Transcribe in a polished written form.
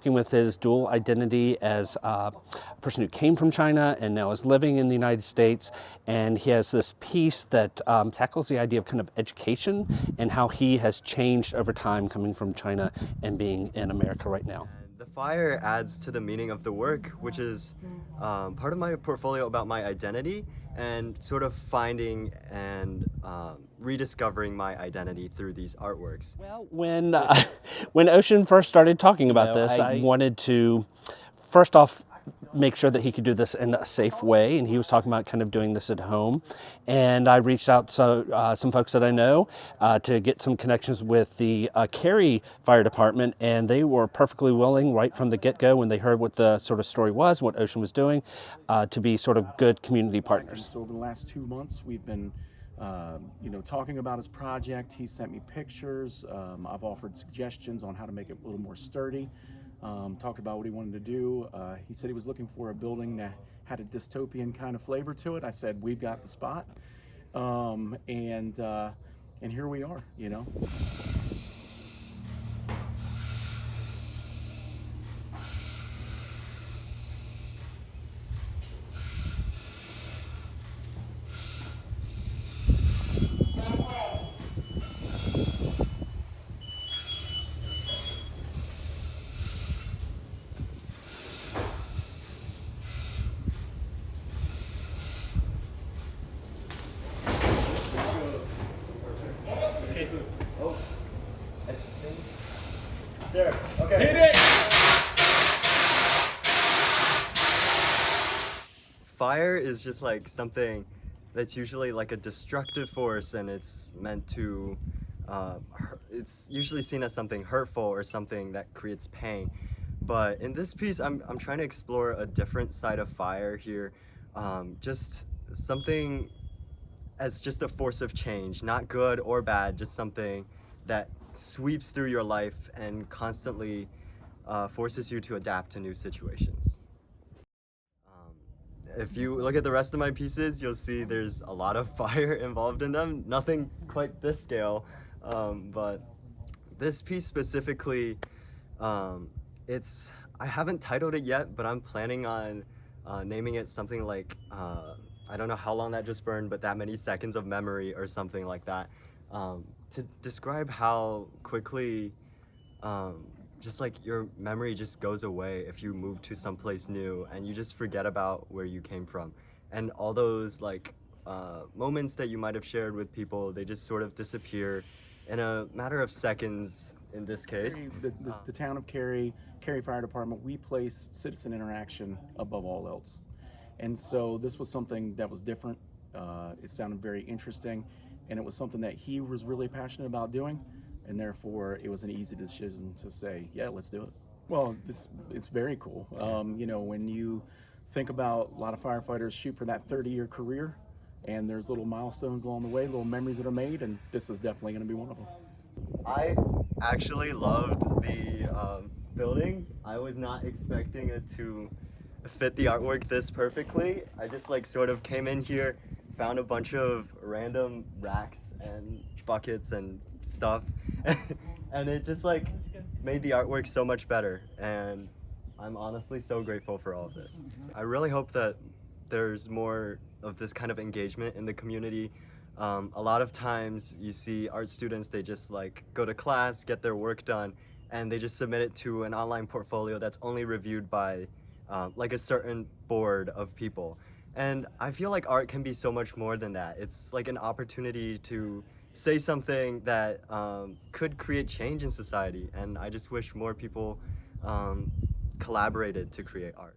working with his dual identity as a person who came from China and now is living in the United States. And he has this piece that tackles the idea of kind of education and how he has changed over time coming from China and being in America right now. The fire adds to the meaning of the work, which is part of my portfolio about my identity and sort of finding and rediscovering my identity through these artworks. Well, when Ocean first started talking about this, I wanted to first off make sure that he could do this in a safe way, and he was talking about kind of doing this at home. And I reached out to some folks that I know to get some connections with the Cary Fire Department, and they were perfectly willing right from the get-go when they heard what the sort of story was, what Ocean was doing, to be sort of good community partners. So over the last 2 months, we've been talking about his project. He sent me pictures. I've offered suggestions on how to make it a little more sturdy. Talked about what he wanted to do. He said he was looking for a building that had a dystopian kind of flavor to it. I said, we've got the spot. And here we are, There, okay. Hit it! Fire is just like something that's usually like a destructive force, and it's meant to, it's usually seen as something hurtful or something that creates pain. But in this piece, I'm trying to explore a different side of fire here. Just something as just a force of change, not good or bad, just something that sweeps through your life and constantly forces you to adapt to new situations. If you look at the rest of my pieces, you'll see there's a lot of fire involved in them. Nothing quite this scale, but this piece specifically, I haven't titled it yet, but I'm planning on naming it something like, I don't know how long that just burned, but that many seconds of memory or something like that. To describe how quickly just like your memory just goes away if you move to someplace new and you just forget about where you came from. And all those like moments that you might have shared with people, they just sort of disappear in a matter of seconds in this case. The town of Cary Fire Department, we place citizen interaction above all else. And so this was something that was different. It sounded very interesting. And it was something that he was really passionate about doing, and therefore it was an easy decision to say, yeah, let's do it. Well, it's very cool. When you think about a lot of firefighters shoot for that 30-year career, and there's little milestones along the way, little memories that are made, and this is definitely going to be one of them. I actually loved the building. I was not expecting it to fit the artwork this perfectly. I just like sort of came in here, found a bunch of random racks and buckets and stuff and it just like made the artwork so much better, and I'm honestly so grateful for all of this. I really hope that there's more of this kind of engagement in the community. A lot of times you see art students, they just like go to class, get their work done, and they just submit it to an online portfolio that's only reviewed by like a certain board of people. And I feel like art can be so much more than that. It's like an opportunity to say something that could create change in society. And I just wish more people collaborated to create art.